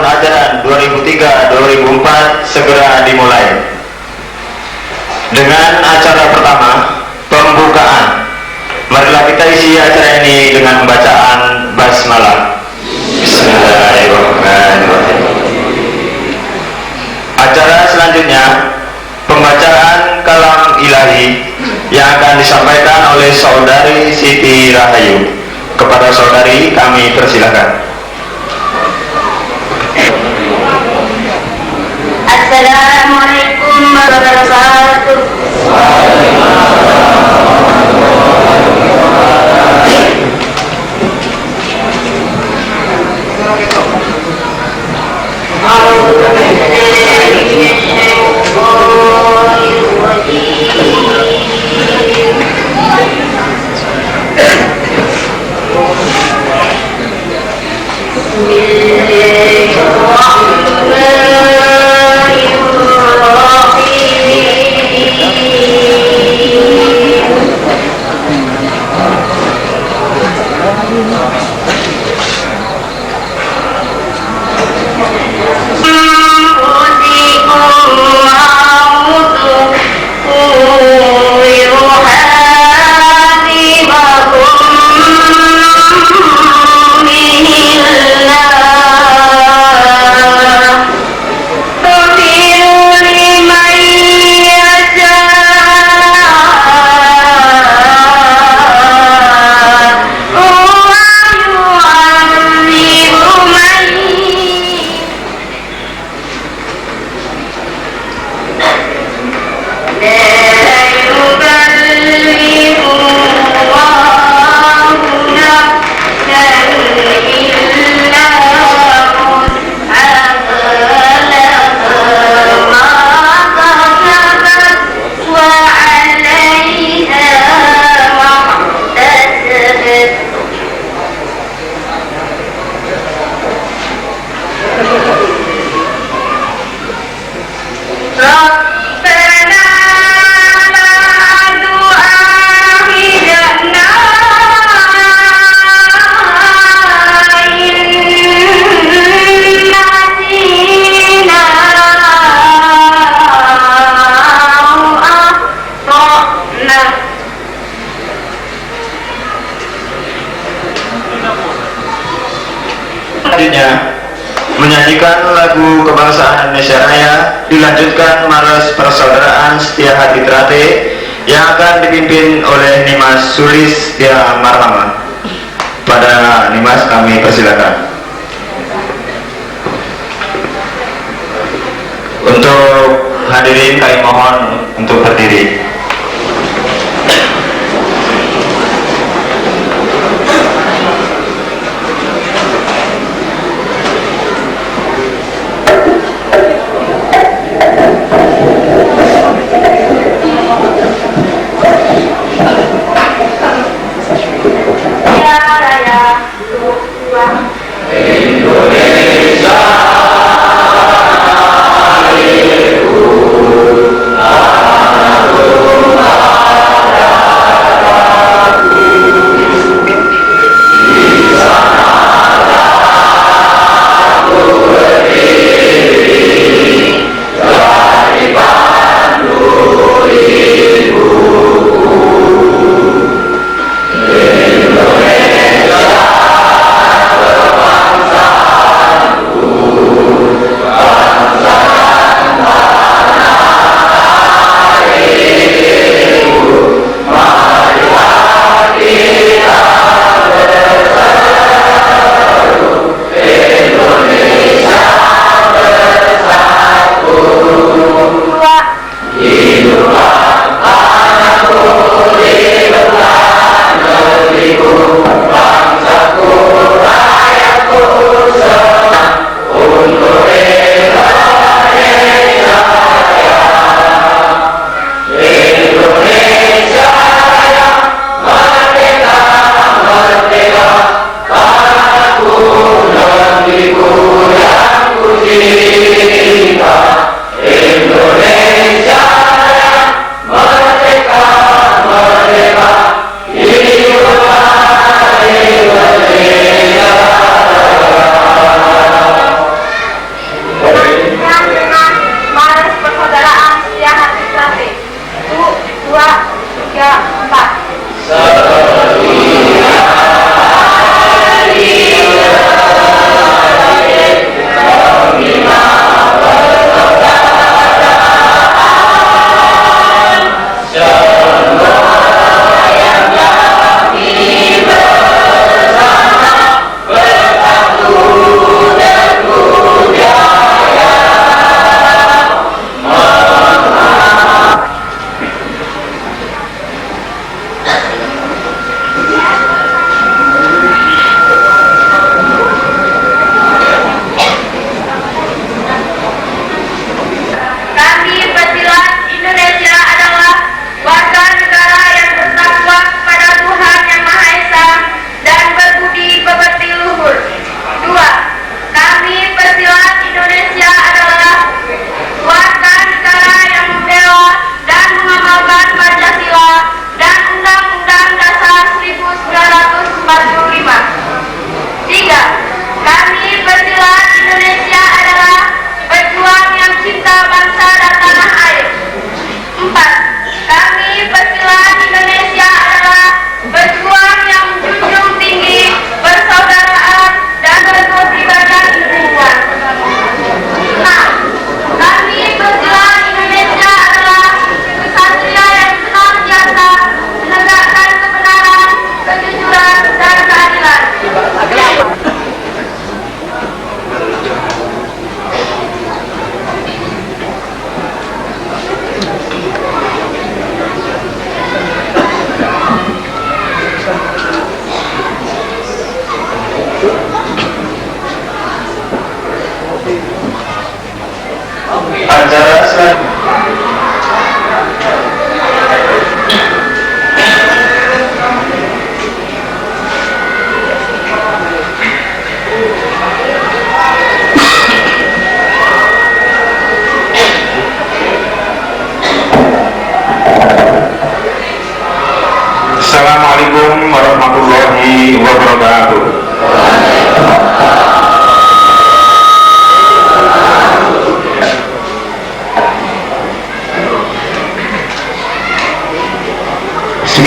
tahun ajaran 2003-2004 segera dimulai dengan acara pertama, pembukaan. Marilah kita isi acara ini dengan pembacaan basmalah. Bismillahirrahmanirrahim. Acara selanjutnya, pembacaan kalam ilahi yang akan disampaikan oleh saudari Siti Rahayu. Kepada saudari kami persilakan. Assalamualaikum warahmatullahi menyanyikan lagu kebangsaan Indonesia Raya, dilanjutkan maras persaudaraan Setia Hati Terate yang akan dipimpin oleh Nimas Sulis Setia Marhama. Pada Nimas kami persilakan. Untuk hadirin kami mohon untuk berdiri. Indonesia,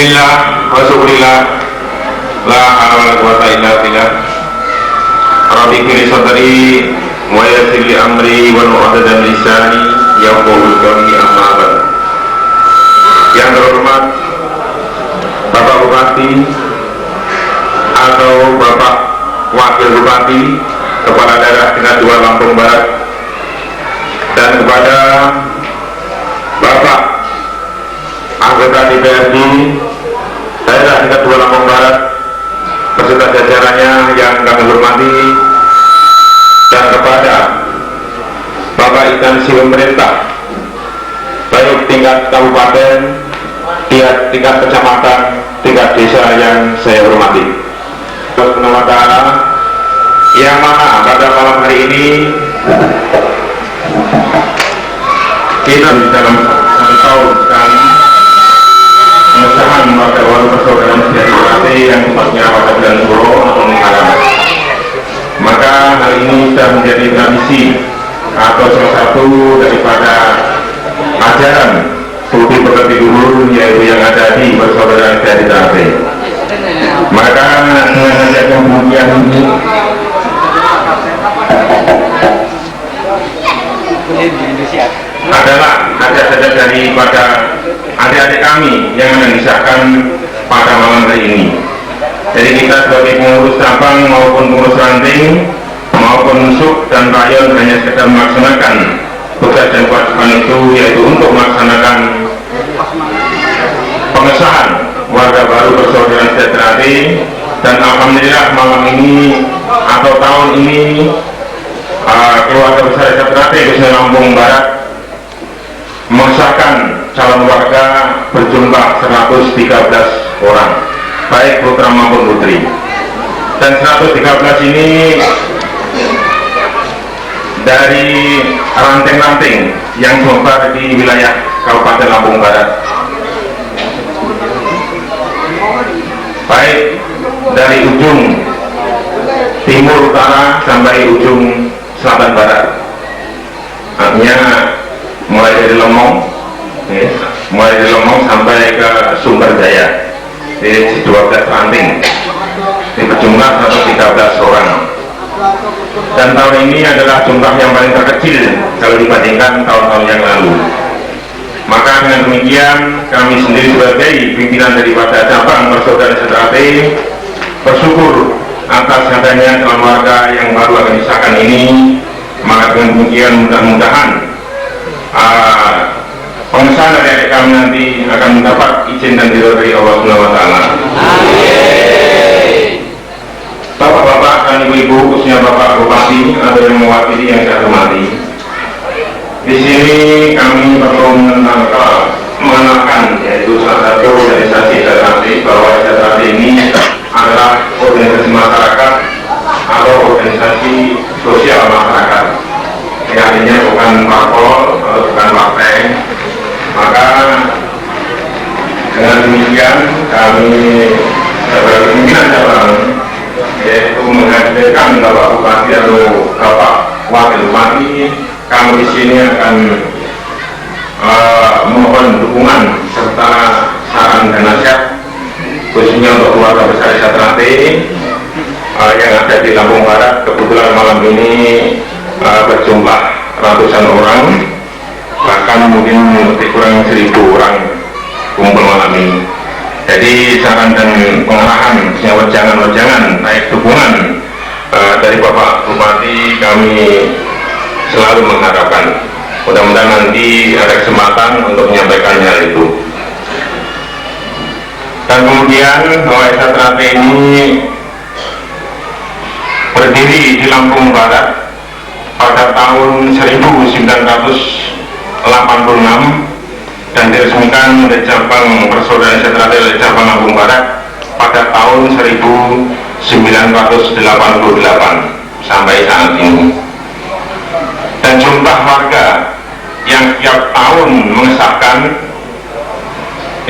Bismillah wa syukurillah la hawla wa la quwwata illa billah. Rabbi qili sadri wa yassir li amri wa nu'addan lisani yaqulu qawli amma ba'd. Yang terhormat Bapak Bupati atau Bapak Wakil Bupati, Kepala Daerah Tingkat 2 Lampung Barat, dan kepada Bapak anggota DPRD Daerah Tingkat 2 Lampung Barat beserta jajarannya yang kami hormati, dan kepada Bapak instansi pemerintah baik tingkat kabupaten, tingkat kecamatan, tingkat desa yang saya hormati. Subhanahu wa ta'ala, yang mana pada malam hari ini kita di dalam satu tahun sekali pengesahan Partai Baru Persaudaraan Setia yang tepatnya pada bulan Suro atau Muharram. Maka hal ini sudah menjadi tradisi atau salah satu daripada ajaran studi pekerti luhur yaitu yang ada di Persaudaraan Setia. Maka dengan ajak kemudian ini adalah ada daripada adik-adik kami yang akan disahkan pada malam hari ini. Jadi kita sebagai pengurus cabang maupun pengurus ranting maupun sub dan rayon hanya sekedar melaksanakan tugas dan kewajiban itu, yaitu untuk melaksanakan pengesahan warga baru Persaudaraan Setia. Dan alhamdulillah malam ini atau tahun ini keluarga besar Setia khususnya Lampung Barat mengesahkan calon warga berjumlah 113 orang, baik putra maupun putri. Dan 113 ini dari ranting-ranting yang tersebar di wilayah Kabupaten Lampung Barat, baik dari ujung timur utara sampai ujung selatan barat. Artinya mulai dari Lomong sampai ke Sumber Jaya. Jadi 12 ranting berjumlah 113 orang. Dan tahun ini adalah jumlah yang paling terkecil kalau dibandingkan tahun-tahun yang lalu. Maka dengan demikian kami sendiri sebagai pimpinan daripada cabang Persaudaraan Setia bersyukur atas adanya calon warga yang baru akan disahkan ini. Maka dengan demikian mudah-mudahan pengesahan dari kami nanti akan mendapat izin dan ridho dari Allah Subhanahu wa Ta'ala. Bapak-bapak dan ibu-ibu, khususnya Bapak Bupati atau yang mewakili yang saya hormati, di sini kami perlu mengenalkan yaitu salah satu organisasi Setia, bahwa Setia ini adalah organisasi masyarakat atau organisasi sosial masyarakat. Ini artinya bukan parpol atau bukan partai. Maka dengan demikian kami sebagai pimpinan cabang yaitu menghadirkan Bapak Bupati atau Bapak Wakil Bupati, kami di sini akan mohon dukungan serta saran dan nasihat khususnya untuk keluarga besar Setia yang ada di Lampung Barat. Kebetulan malam ini berjumlah ratusan orang, bahkan mungkin lebih kurang 1.000 orang kumpul malam ini. Jadi saran dan pengarahan, wejangan baik dukungan dari Bapak Bupati kami selalu mengharapkan. Mudah-mudahan nanti ada kesempatan untuk menyampaikan hal itu. Dan kemudian bahwa Setia ini berdiri di Lampung Barat pada tahun 1986 dan diresmikan oleh cabang Persaudaraan Setia oleh cabang Lampung Barat pada tahun 1988 sampai saat ini. Dan jumlah warga yang tiap tahun mengesahkan,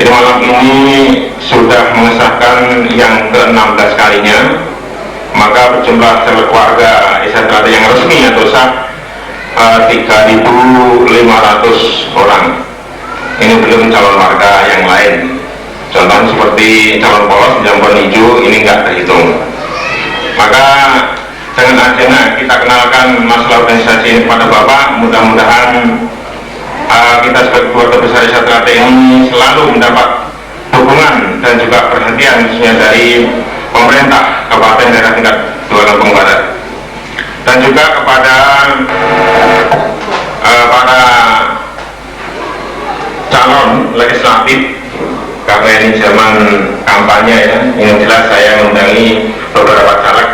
ini malam ini sudah mengesahkan yang ke-16 kalinya. Maka berjumlah warga Setia yang resmi atau sah 3.500 orang. Ini belum calon warga yang lain. Contohnya seperti calon polos, jambon hijau, ini nggak terhitung. Maka dengan agenda kita kenalkan masalah organisasi ini kepada Bapak, mudah-mudahan kita sebagai keluarga besar Desa Ternate ini selalu mendapat dukungan dan juga perhatian khususnya dari pemerintah kabupaten daerah tingkat 2 Lampung Barat, dan juga kepada para calon legislatif, karena ini zaman kampanye ya. Yang jelas saya mengundangi beberapa caleg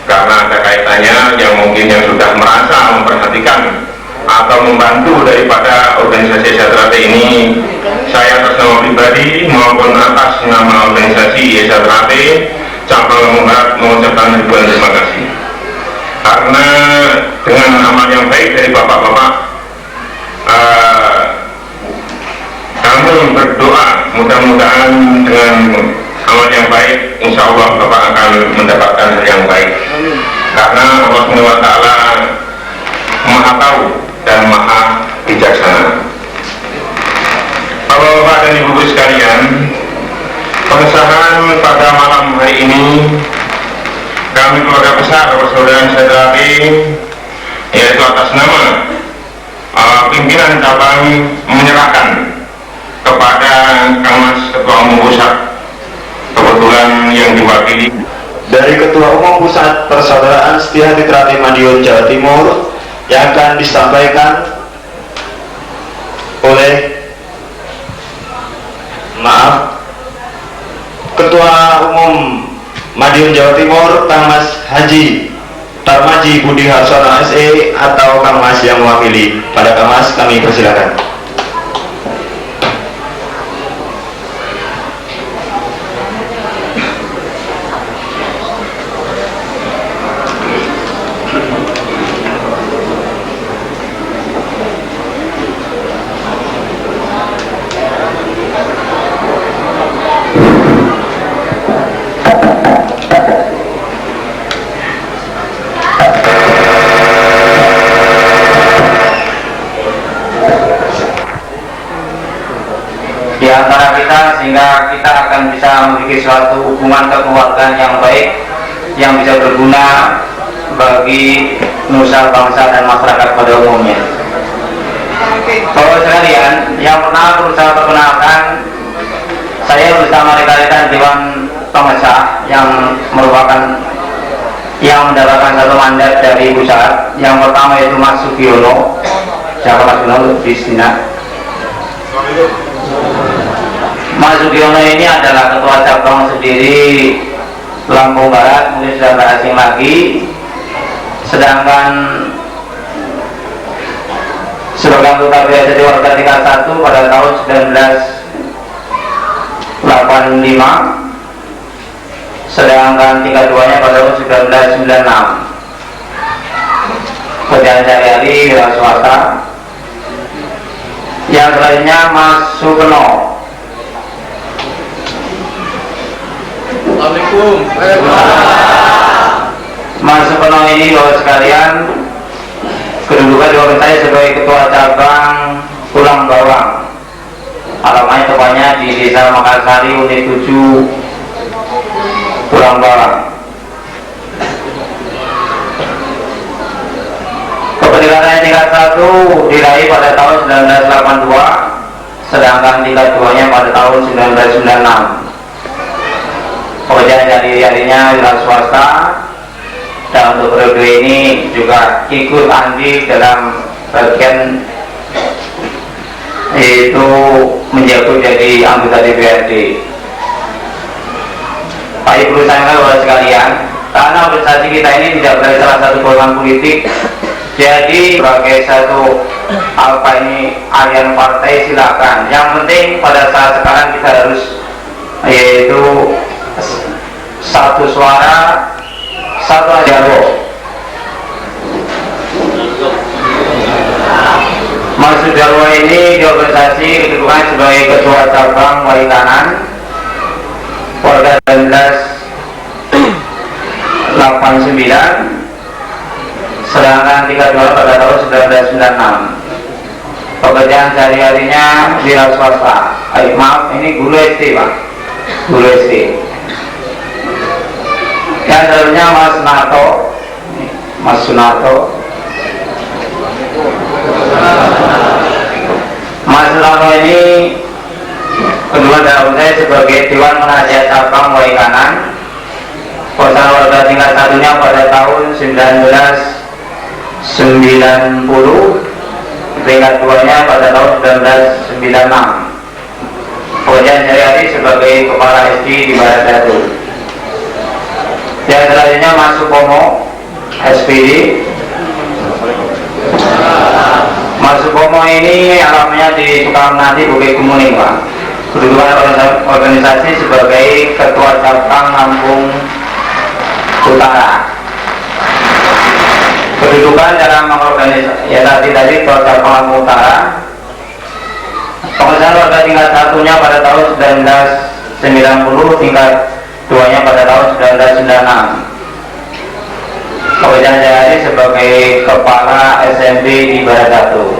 karena ada kaitannya yang mungkin yang sudah merasa memperhatikan atau membantu daripada organisasi Desa Ternate ini. Saya atas nama pribadi maupun atas nama organisasi Desa Ternate cabang Lampung Barat mengucapkan ribuan terima kasih, karena dengan amal yang baik dari bapak-bapak kami berdoa mudah-mudahan dengan amal yang baik insya Allah Bapak akan mendapatkan hal yang baik, karena Allah SWT Maha tahu dan Maha bijaksana. Bapak-bapak dan ibu-ibu sekalian, pengesahan pada malam hari ini kami keluarga besar persaudaraan Desa Ternate, yaitu atas nama pimpinan cabang menyerahkan kepada Kang Mas Ketua Umum Pusat, kebetulan yang diwakili dari Ketua Umum Pusat Persaudaraan Setia Hati Ternate Madiun Jawa Timur, yang akan disampaikan oleh Ketua Umum Madiun Jawa Timur, Kang Mas Haji Tarmaji Budi Harsono SE, atau Kang Mas yang mewakili. Pada Kang Mas kami persilakan. Sehingga kita akan bisa memiliki suatu hubungan kekeluargaan yang baik, yang bisa berguna bagi nusa bangsa dan masyarakat pada umumnya. Bapak sekalian, yang pertama perlu saya perkenalkan, saya bersama rekan-rekan Dewan Pengesah yang mendapatkan satu mandat dari pusat. Yang pertama yaitu Mas Sugiono. Siapa Mas Sugiono di sini? Mas Sugiono ini adalah ketua cabang sendiri Lampung Barat, mungkin sudah tak asing lagi. Sedangkan sebagai anggota BSD warga tingkat 1 pada tahun 1985, sedangkan tingkat 2 nya pada tahun 1996. Kerjaan sehari-hari wira swasta. Yang lainnya Mas Sugiono. Assalamualaikum. Mas Sugiono ini Bapak sekalian, kedudukan di saya sebagai ketua cabang Pulang Bawang. Alamatnya tepatnya di Desa Makassari, unit 7 Pulang Bawang. Kependidikan tingkat 1 diraih pada tahun 1982, sedangkan tingkat 2 nya pada tahun 1996. Pekerjaan sehari-harinya wira swasta, dan untuk periode ini juga ikut andil dalam bagian yaitu menjabat jadi anggota DPRD. Baik, perlu saya saudara sekalian, karena organisasi kita ini tidak berada salah satu golongan politik, jadi sebagai satu aliran partai silakan. Yang penting pada saat sekarang kita harus yaitu satu suara, satu ajaran. Mas Sudarwo ini di organisasi kedudukan sebagai ketua cabang Walikanan pada 1989, sedangkan tingkat 2 pada tahun 1996. Pekerjaan sehari-harinya wira swasta. Maaf, ini guru SD Pak. Bu Lesti. Yang selanjutnya Mas Narto, Mas Sunarto. Mas Sunarto ini kedua dalam saya sebagai Dewan Penasihat Cabang Wai Kanan. Perusahaan warga tingkat satunya pada tahun 1990, tingkat duanya pada tahun 1996. Kemudian saya sebagai Kepala SD di Barat Datu. Yang selanjutnya Mas Supomo, SPD. Mas Supomo ini alamnya di Sukamnati, Bukit Kemuning, Pak. Kedudukan organisasi sebagai Ketua Cabang Lampung Utara. Kedudukan dalam organisasi ya tadi Ketua Cabang Lampung Utara. Pengusahaan warga tingkat satunya pada tahun 1990, tingkat duanya pada tahun 1996. Kemudian saya sebagai Kepala SMP di Barat Datu.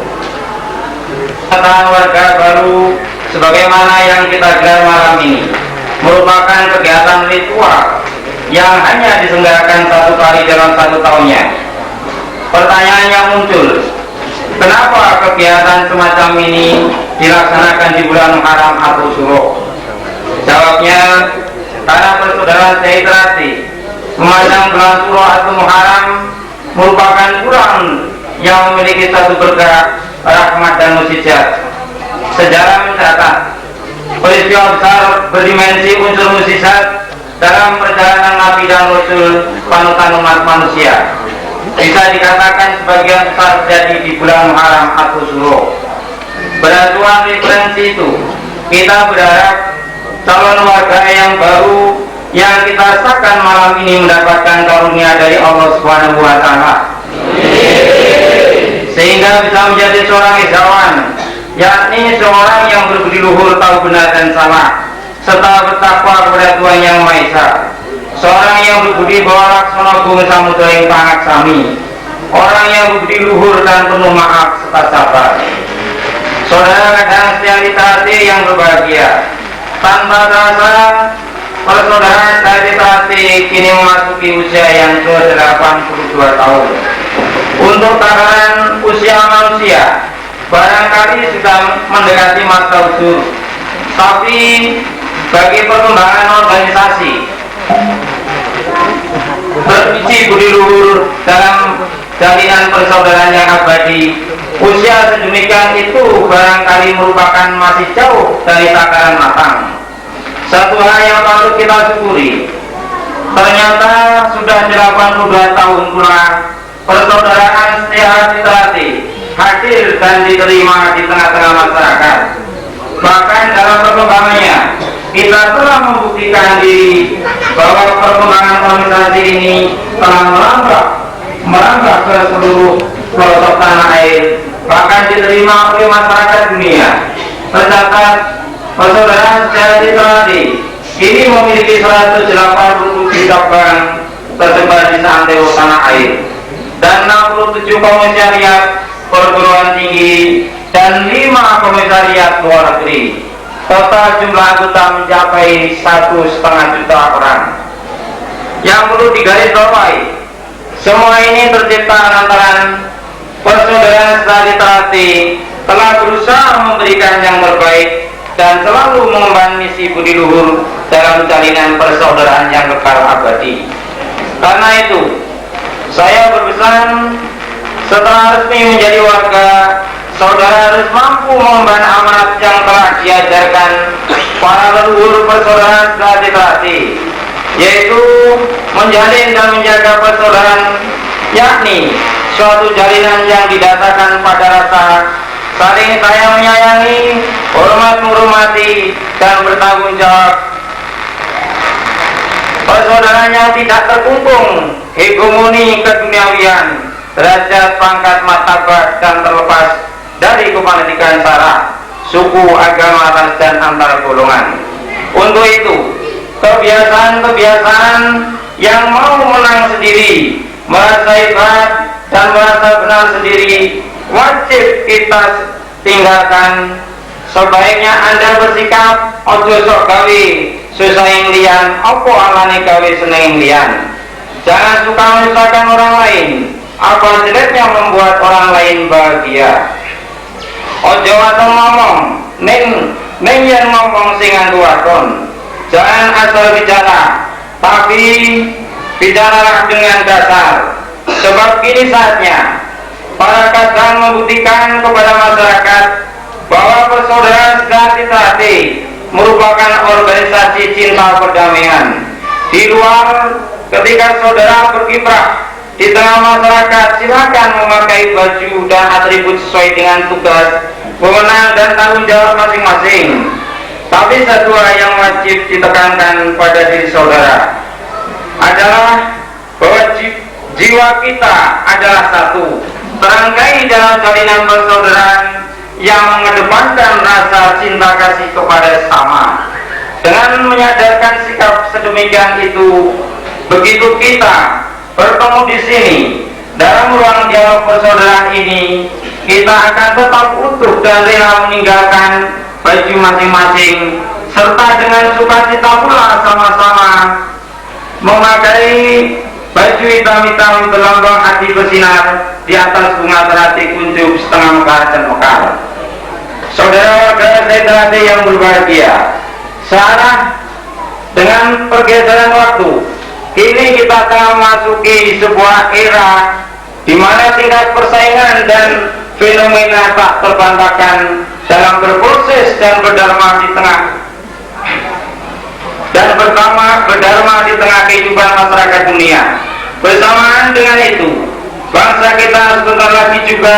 Kedatangan warga baru sebagaimana yang kita gelar malam ini merupakan kegiatan ritual yang hanya diselenggarakan satu kali dalam satu tahunnya. Pertanyaan yang muncul, kenapa kegiatan semacam ini dilaksanakan di bulan Muharram atau Syuro? Jawabnya, karena persaudaraan sehiterasi memandang bulan Syuro atau Muharram merupakan bulan yang memiliki satu berkah, rahmat dan mukjizat. Sejarah mencatat peristiwa besar berdimensi unsur mukjizat dalam perjalanan Nabi dan Rasul panutan umat manusia bisa dikatakan sebagian besar terjadi di bulan Muharram atau Syuro. Berdasarkan referensi itu, kita berharap calon warga yang baru yang kita sahkan malam ini mendapatkan karunia dari Allah Subhanahu wa Ta'ala, sehingga bisa menjadi seorang Ikhwan, yakni seorang yang berbudi luhur, tahu benar dan salah, serta bertakwa kepada Tuhan Yang Maha Esa, seorang yang berbudi bahwa laksana bung samudra yang pangat sami, orang yang berbudi luhur dan penuh maaf serta sabar. Saudara kadang setia literasi yang berbahagia, tanpa terasa persaudaraan saya literasi kini memasuki usia yang ke-82 tahun. Untuk takaran usia manusia barangkali sudah mendekati masa usur, tapi bagi perkembangan organisasi berbiji budi luhur dalam jalinan persaudaraan yang abadi, usia sedemikian itu barangkali merupakan masih jauh dari takaran matang. Satu hal yang patut kita syukuri, ternyata sudah 82 tahun pula persaudaraan setia literasi hadir dan diterima di tengah-tengah masyarakat. Bahkan dalam perkembangannya kita telah membuktikan diri bahwa perkembangan organisasi ini telah merambah ke seluruh pelosok tanah air, bahkan diterima oleh masyarakat dunia. Tercatat persaudaraan setia literasi ini memiliki 187 cabang tersebar di seantero tanah air dan 67 komisariat perguruan tinggi dan 5 komisariat luar negeri. Total jumlah anggota mencapai 1,5 juta orang. Yang perlu digarisbawahi, semua ini tercipta lantaran persaudaraan setia literasi telah berusaha memberikan yang terbaik dan selalu mengemban misi budi luhur dalam jalinan persaudaraan yang kekal abadi. Karena itu, saya berpesan, setelah resmi menjadi warga, saudara harus mampu mengemban amanat yang telah diajarkan para leluhur persaudaraan setia literasi, yaitu menjalin dan menjaga persaudaraan, yakni suatu jalinan yang didasarkan pada rasa saling sayang menyayangi, hormat menghormati, dan bertanggung jawab. Persaudaraan yang tidak terkungkung hegemoni keduniawian, derajat, pangkat, martabat, dan terlepas dari kefanatikan sara, suku, agama, ras, dan antar golongan. Untuk itu, kebiasaan-kebiasaan yang mau menang sendiri, merasa hebat, dan merasa benar sendiri wajib kita tinggalkan, sebaiknya Anda bersikap ojo sok gawe susah yang lian opo alane gawe seneng lian. Jangan suka menyusahkan orang lain, apa jeleknya membuat orang lain bahagia. Ojo atau ngomong neng yang ngomong sing nganggo akon. Jangan asal bicara, tapi bicaralah dengan dasar. Sebab kini saatnya para kadang membuktikan kepada masyarakat bahwa persaudaraan sejati tadi merupakan organisasi cinta perdamaian. Di luar, ketika saudara berkiprah di tengah masyarakat, silakan memakai baju dan atribut sesuai dengan tugas, wewenang dan tanggung jawab masing-masing. Tapi satu hal yang wajib ditekankan pada diri saudara adalah bahwa jiwa kita adalah satu, terangkai dalam jalinan persaudaraan yang mengedepankan rasa cinta kasih kepada sesama. Dengan menyadarkan sikap sedemikian itu, begitu kita bertemu di sini dalam ruang dialog persaudaraan ini, kita akan tetap utuh dan rela meninggalkan baju masing-masing, serta dengan sukacita pula sama-sama memakai baju hitam-hitam berlambang hati bersinar di atas bunga terati kuncup setengah mekar dan mekar. Saudara-saudara yang berbahagia, searah dengan pergeseran waktu, kini kita tengah memasuki sebuah era di mana tingkat persaingan dan fenomena tak terbantahkan dalam berproses dan berdharma di tengah di tengah kehidupan masyarakat dunia. Bersamaan dengan itu, bangsa kita sebentar lagi juga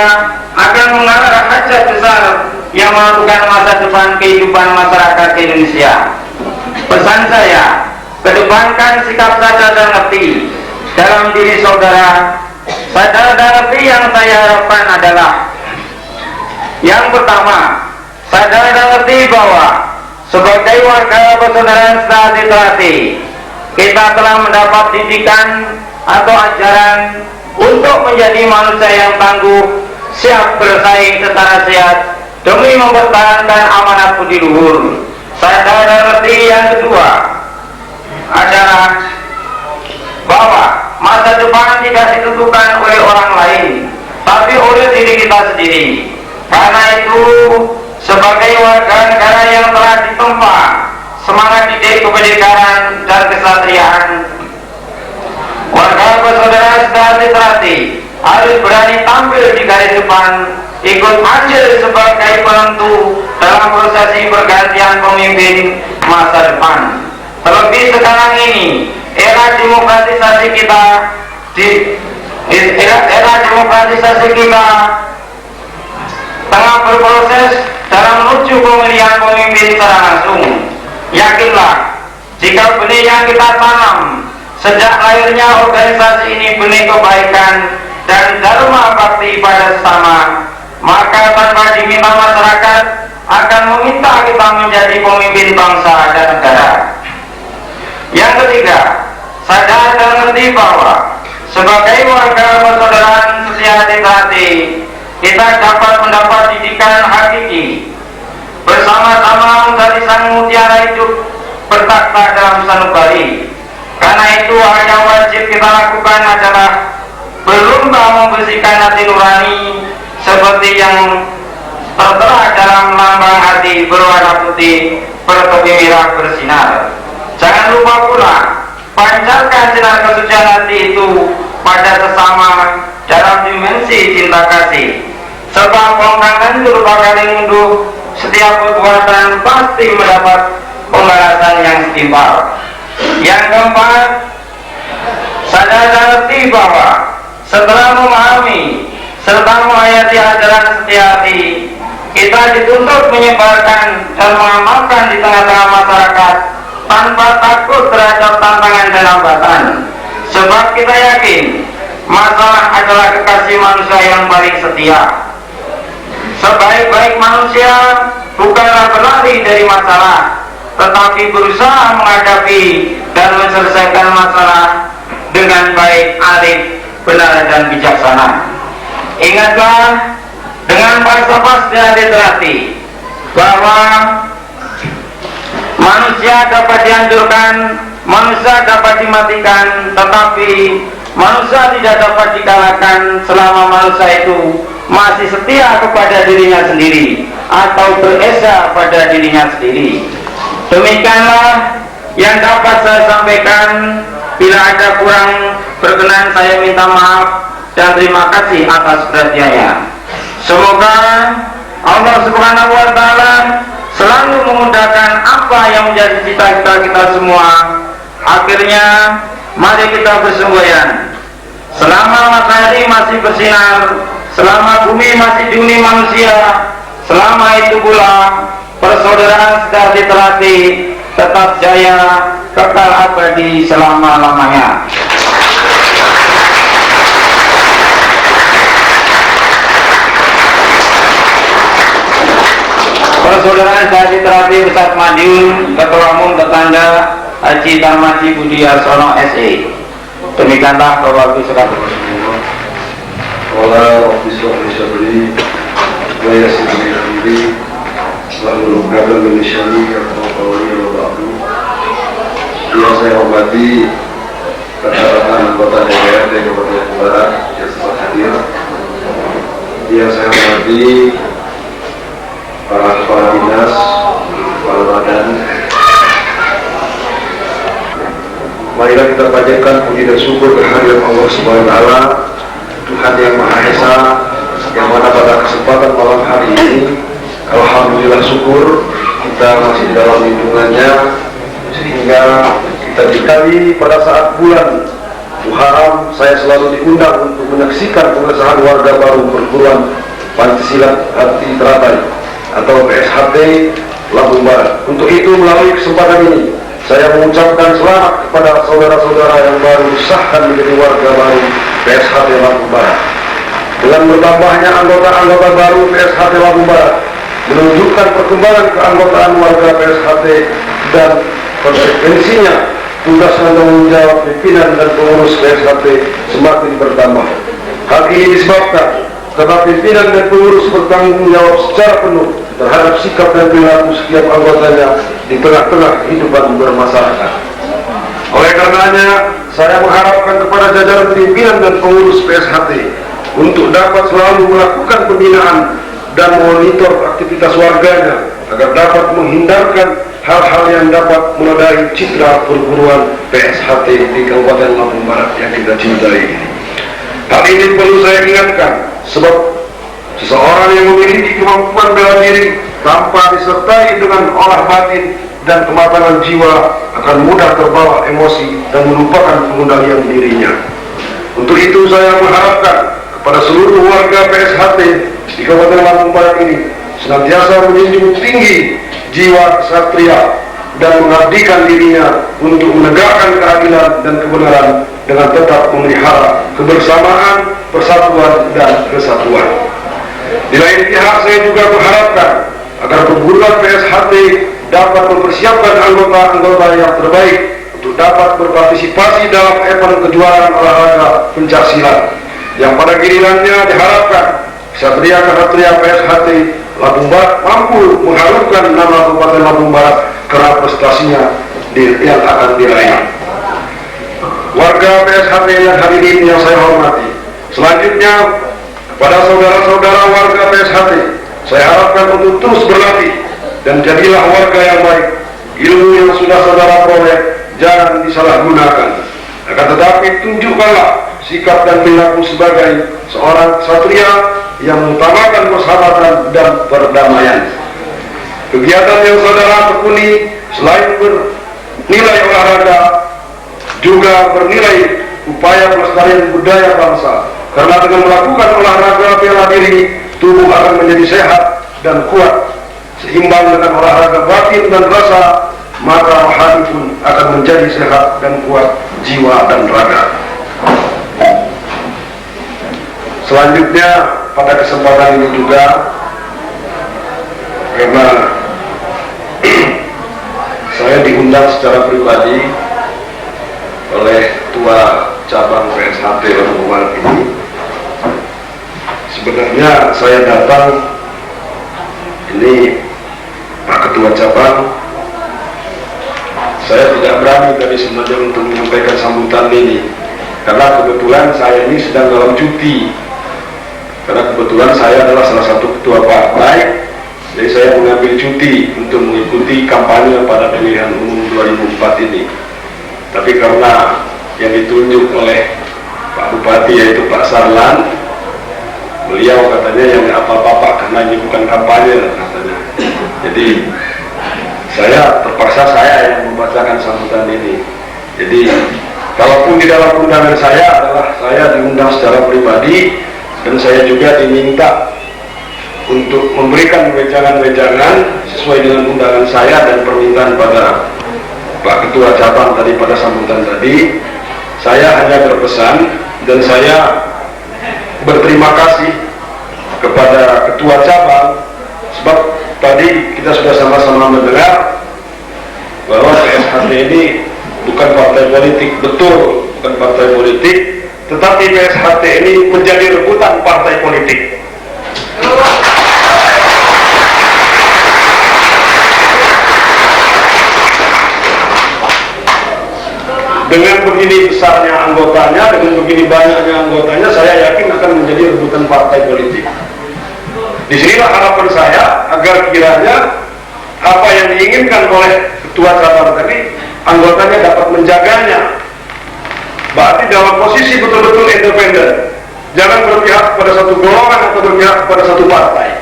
akan mengarah hajat besar yang menentukan masa depan kehidupan masyarakat Indonesia. Pesan saya, kedepankan sikap sadar dan ngerti dalam diri saudara. Sadar dan ngerti yang saya harapkan adalah yang pertama, sadar dan ngerti bahwa sebagai warga persaudaraan sejati terati, kita telah mendapat didikan atau ajaran untuk menjadi manusia yang tangguh, siap bersaing secara sehat demi mempertahankan amanat budi luhur. Sadar dan ngerti yang kedua adalah bahwa masa depan tidak ditentukan oleh orang lain, tapi oleh diri kita sendiri. Karena itu, sebagai warga negara yang telah ditempa semangat didik kebenekaan dan kesatriaan, warga persaudaraan sejati terati harus berani tampil di garis depan, ikut andil sebagai penentu dalam prosesi pergantian pemimpin masa depan. Terlebih sekarang ini, era demokratisasi kita tengah berproses dalam menuju pemilihan pemimpin secara langsung. Yakinlah, jika benih yang kita tanam sejak lahirnya organisasi ini benih kebaikan dan dharma bakti pada sesama, maka tanpa diminta masyarakat akan meminta kita menjadi pemimpin bangsa dan negara. Yang ketiga, sadar dan ngerti bahwa sebagai warga persaudaraan sejati terati, kita dapat mendapat didikan hakiki, bersama-sama mencari sang mutiara hidup bertakhta dalam sanubari. Karena itu, hal yang wajib kita lakukan adalah berlomba membersihkan hati nurani seperti yang tertera dalam lambang hati berwarna putih bertopi merah bersinar. Jangan lupa pula pancarkan sinar kesucian hati itu pada sesama dalam dimensi cinta kasih. Sebab pengkangan berupa kali munduh, setiap perbuatan pasti mendapat pembalasan yang setimpal. Yang keempat, sadar dan ngerti bahwa setelah memahami serta menghayati ajaran setia hati, kita dituntut menyebarkan dan mengamalkan di tengah-tengah masyarakat tanpa takut terhadap tantangan dan hambatan. Sebab kita yakin masalah adalah kekasih manusia yang paling setia. Sebaik-baik manusia bukanlah berlari dari masalah, tetapi berusaha menghadapi dan menyelesaikan masalah dengan baik, arif, benar dan bijaksana. Ingatlah, dengan falsafah dan literasi, bahwa manusia dapat dihancurkan, manusia dapat dimatikan, tetapi manusia tidak dapat dikalahkan selama manusia itu masih setia kepada dirinya sendiri atau beresa pada dirinya sendiri. Demikianlah yang dapat saya sampaikan. Bila ada kurang berkenan, saya minta maaf dan terima kasih atas perhatiannya. Semoga Allah Subhanahu wa Ta'ala selalu memudahkan apa yang menjadi cita-cita kita semua. Akhirnya, mari kita bersemboyan. Selama matahari masih bersinar, selama bumi masih dihuni manusia, selama itu pula persaudaraan sudah diterati, tetap jaya, kekal abadi selama-lamanya. Persaudaraan sudah diterati Ustaz Madiun, Ketua Umum Tetangga Haji Tarmaji Budi Arsono SE. Demikianlah Bapak Ibu sekalian. Allah bisa beli saya sendiri selalu berada Indonesia atau kalau yang saya hormati rekan-rekan anggota DPRD Kabupaten Barat yang sempat hadir, yang saya hormati para kepala dinas, kepala badan. Marilah kita panjatkan puji dan syukur kehadirat Allah Subhanahu wa Ta'ala, Tuhan yang Maha Esa, yang mana pada kesempatan malam hari ini, alhamdulillah syukur kita masih dalam lindungannya, sehingga kita dikali pada saat bulan Muharram saya selalu diundang untuk menyaksikan pengesahan warga baru perguruan Pancasila Hati Teratai atau PSHT Lampung Barat. Untuk itu melalui kesempatan ini saya mengucapkan selamat kepada saudara-saudara yang baru disahkan menjadi warga baru PSHT Lampung Barat. Dengan bertambahnya anggota-anggota baru PSHT Lampung Barat menunjukkan perkembangan keanggotaan warga PSHT dan konsekuensinya tugas dan tanggung jawab pimpinan dan pengurus PSHT semakin bertambah. Hal ini disebabkan karena pimpinan dan pengurus bertanggung jawab secara penuh terhadap sikap dan perilaku setiap anggotanya di tengah-tengah kehidupan bermasyarakat. Oleh karenanya, saya mengharapkan kepada jajaran pimpinan dan pengurus PSHT untuk dapat selalu melakukan pembinaan dan memonitor aktivitas warganya agar dapat menghindarkan hal-hal yang dapat menodai citra perguruan PSHT di Kabupaten Lampung Barat yang kita cintai ini. Hal ini perlu saya ingatkan, sebab seseorang yang memiliki kemampuan bela diri tanpa disertai dengan olah batin dan kematangan jiwa akan mudah terbawa emosi dan melupakan pengendalian dirinya. Untuk itu saya mengharapkan kepada seluruh warga PSHT di Kabupaten Lampung Barat ini senantiasa menjunjung tinggi jiwa kesatria dan mengabdikan dirinya untuk menegakkan keadilan dan kebenaran dengan tetap memelihara kebersamaan, persatuan, dan kesatuan. Di lain pihak, saya juga mengharapkan agar perguruan PSHT dapat mempersiapkan anggota-anggota yang terbaik untuk dapat berpartisipasi dalam event kejuaraan olahraga pencaksilat yang pada gilirannya diharapkan kesatria-kesatria PSHT Lampung Barat mampu mengharumkan nama Kabupaten Lampung Barat karena prestasinya yang akan diraih. Warga PSHT yang hadirin yang saya hormati, selanjutnya kepada saudara-saudara warga PSHT, saya harapkan untuk terus berlatih dan jadilah warga yang baik. Ilmu yang sudah saudara peroleh jangan disalahgunakan. Akan tetapi tunjukkanlah sikap dan perilaku sebagai seorang ksatria yang mengutamakan persahabatan dan perdamaian. Kegiatan yang saudara tekuni selain bernilai olahraga juga bernilai upaya pelestarian budaya bangsa, karena dengan melakukan olahraga bela diri tubuh akan menjadi sehat dan kuat, seimbang dengan olahraga batin dan rasa, maka hati pun akan menjadi sehat dan kuat jiwa dan raga. Selanjutnya pada kesempatan ini juga, karena saya diundang secara pribadi oleh Ketua Cabang PSHT Lampung Barat ini, sebenarnya saya datang ini Pak Ketua Cabang, saya tidak berani tadi sebenarnya untuk menyampaikan sambutan ini, karena kebetulan saya ini sedang dalam cuti. Karena kebetulan saya adalah salah satu ketua partai, jadi saya mengambil cuti untuk mengikuti kampanye pada pemilihan umum 2004 ini. Tapi karena yang ditunjuk oleh Pak Bupati yaitu Pak Sarlan, beliau katanya yang apa-apa karena ini bukan kampanye katanya. Jadi saya terpaksa yang membacakan sambutan ini. Jadi kalaupun di dalam undangan saya adalah saya diundang secara pribadi, dan saya juga diminta untuk memberikan wejangan-wejangan sesuai dengan undangan saya dan permintaan pada Pak Ketua Cabang tadi pada sambutan tadi. Saya hanya berpesan dan saya berterima kasih kepada Ketua Cabang, sebab tadi kita sudah sama-sama mendengar bahwa PSHT ini bukan partai politik. Betul, bukan partai politik, tetapi PSHT ini menjadi rebutan partai politik. Dengan begini besarnya anggotanya, dengan begini banyaknya anggotanya, saya yakin akan menjadi rebutan partai politik. Disinilah harapan saya agar kiranya apa yang diinginkan oleh Ketua Cabang tadi, anggotanya dapat menjaganya. Berarti dalam posisi betul-betul independen, jangan berpihak pada satu golongan atau berpihak pada satu partai.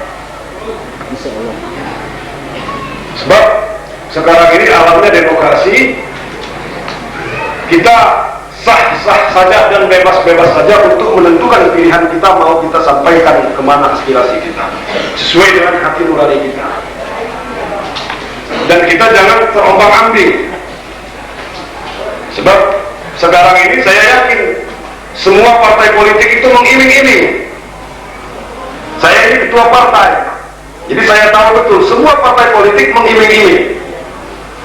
Sebab sekarang ini alamnya demokrasi, kita sah-sah saja dan bebas-bebas saja untuk menentukan pilihan kita, mau kita sampaikan kemana aspirasi kita sesuai dengan hati nurani kita. Dan kita jangan terombang-ambing, sebab sekarang ini saya yakin semua partai politik itu mengiming-iming. Saya ini ketua partai, jadi saya tahu betul semua partai politik mengiming-iming.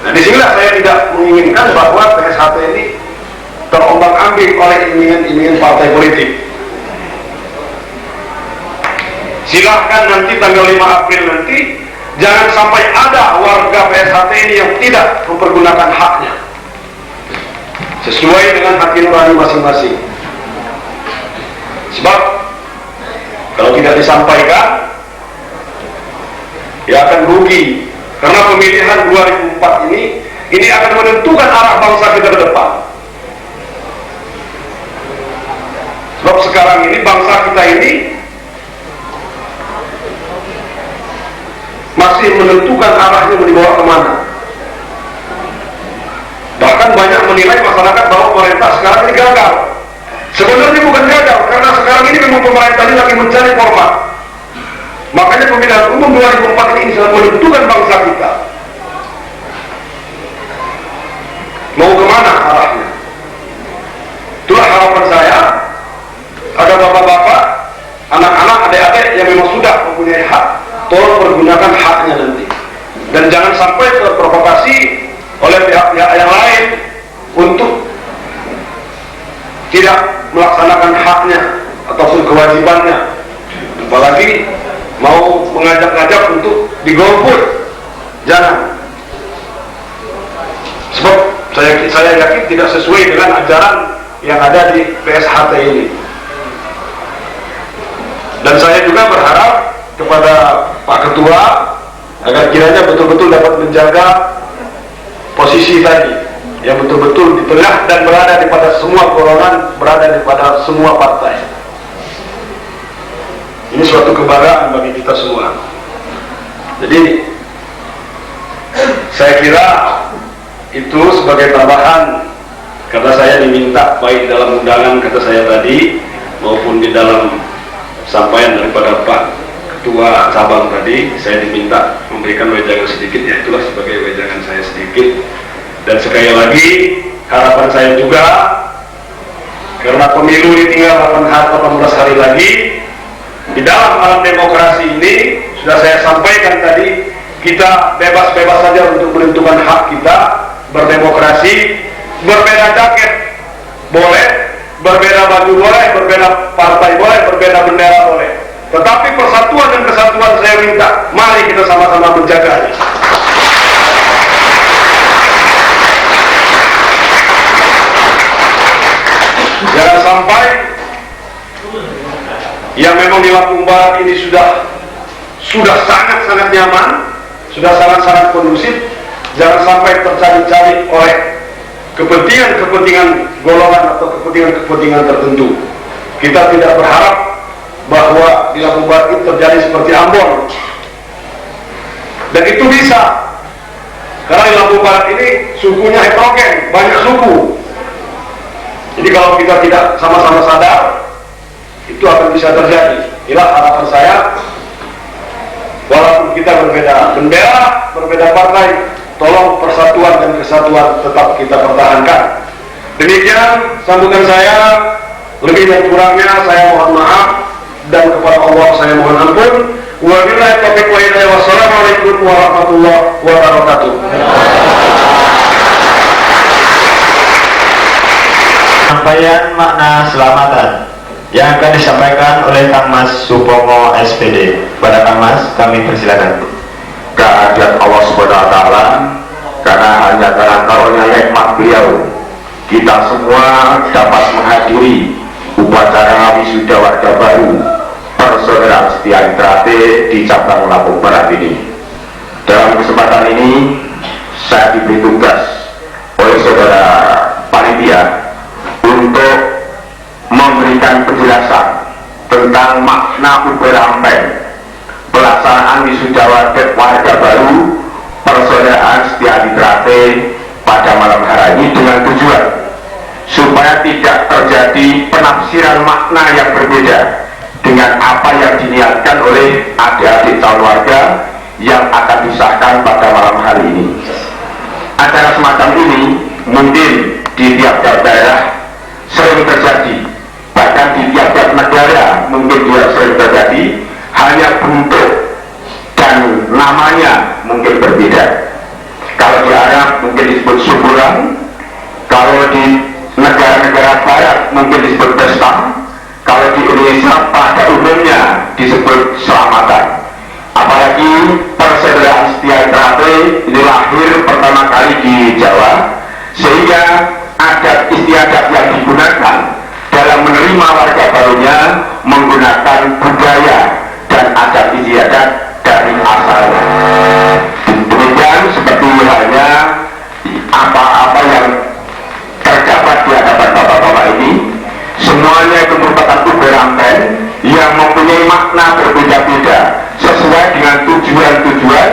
Nah, disinilah saya tidak menginginkan bahwa PSHT ini terombang-ambing oleh iming-iming partai politik. Silahkan nanti tanggal 5 April nanti, jangan sampai ada warga PSHT ini yang tidak mempergunakan haknya sesuai dengan hati nurani masing-masing. Sebab kalau tidak disampaikan, ya akan rugi. Karena pemilihan 2004 ini akan menentukan arah bangsa kita ke depan. Sebab sekarang ini bangsa kita ini masih menentukan arahnya mau dibawa kemana. Bahkan banyak menilai masyarakat bahwa pemerintah sekarang ini gagal. Sebenarnya bukan gagal, karena sekarang ini memang pemerintah ini lagi mencari format. Makanya pemilihan umum 2004 ini sangat menentukan bangsa kita mau kemana arahnya. Itulah harapan saya agar bapak-bapak, anak-anak, adik-adik yang memang sudah mempunyai hak, tolong pergunakan haknya nanti, dan jangan sampai terprovokasi oleh pihak-pihak yang lain untuk tidak melaksanakan haknya ataupun kewajibannya, apalagi mau mengajak-ngajak untuk digolput. Jangan, sebab saya yakin tidak sesuai dengan ajaran yang ada di PSHT ini. Dan saya juga berharap kepada Pak Ketua agar kiranya betul-betul dapat menjaga posisi tadi, yang betul-betul di tengah dan berada di pada semua golongan, berada di pada semua partai. Ini suatu kebanggaan bagi kita semua. Jadi saya kira itu sebagai tambahan, karena saya diminta baik dalam undangan kata saya tadi maupun di dalam sampaian daripada Pak Ketua Cabang tadi, saya diminta memberikan wejangan sedikit, ya itulah sebagai wejangan saya sedikit. Dan sekali lagi harapan saya juga, karena pemilu ini tinggal 18 hari lagi, di dalam alam demokrasi ini sudah saya sampaikan tadi, kita bebas-bebas saja untuk menentukan hak kita, berdemokrasi, berbeda jaket boleh, berbeda baju boleh, berbeda partai boleh, berbeda bendera boleh, tetapi persatuan dan kesatuan saya minta, mari kita sama-sama menjaganya. yang memang di Lampung Barat ini sudah sangat-sangat nyaman, sudah sangat-sangat kondusif. Jangan sampai tercari-cari oleh kepentingan golongan atau kepentingan tertentu. Kita tidak berharap bahwa di Lampung Barat itu terjadi seperti Ambon, dan itu bisa karena di Lampung Barat ini sukunya heterogen, banyak suku. Jadi kalau kita tidak sama-sama sadar, itu akan bisa terjadi. Inilah harapan saya, walaupun kita berbeda bendera, berbeda partai, tolong persatuan dan kesatuan tetap kita pertahankan. Demikian sambutan saya, lebih dan kurangnya saya mohon maaf, dan kepada Allah saya mohon ampun. Wabillahi taufiq wal hidayah. Wassalamualaikum warahmatullahi wabarakatuh. Sampaian makna selamatan yang akan disampaikan oleh Kang Mas Supomo SPD. Pada Kang Mas, kami persilakan. Kehadirat Allah Subhanahu wa Ta'ala, karena hanya karena karunia nikmat beliau, kita semua dapat menghadiri upacara wisuda warga baru Persaudaraan Setia Trate di cabang Lampung Barat ini. Dalam kesempatan ini saya diberi tugas oleh saudara panitia untuk memberikan penjelasan tentang makna Uberampen pelaksanaan wisuda warga baru Persaudaraan Setia Trate pada malam hari ini, dengan tujuan supaya tidak terjadi penafsiran makna yang berbeda dengan apa yang diniatkan oleh adik-adik calon warga yang akan disahkan pada malam hari ini. Acara semacam ini mungkin di tiap-tiap daerah sering terjadi, bahkan di tiap-tiap negara mungkin juga sering terjadi, hanya bentuk dan namanya mungkin berbeda. Kalau di Arab mungkin disebut syukuran, kalau di negara-negara barat mungkin disebut pesta, kalau di Indonesia pada umumnya disebut selamatan. Apalagi Persaudaraan Setia Trate ini lahir pertama kali di Jawa, sehingga adat istiadat yang digunakan dalam menerima warga barunya menggunakan budaya dan adat istiadat dari asalnya. Demikian seperti halnya apa-apa yang terdapat di hadapan bapak-bapak ini, semuanya itu merupakan Uberampen yang mempunyai makna berbeda-beda sesuai dengan tujuan-tujuan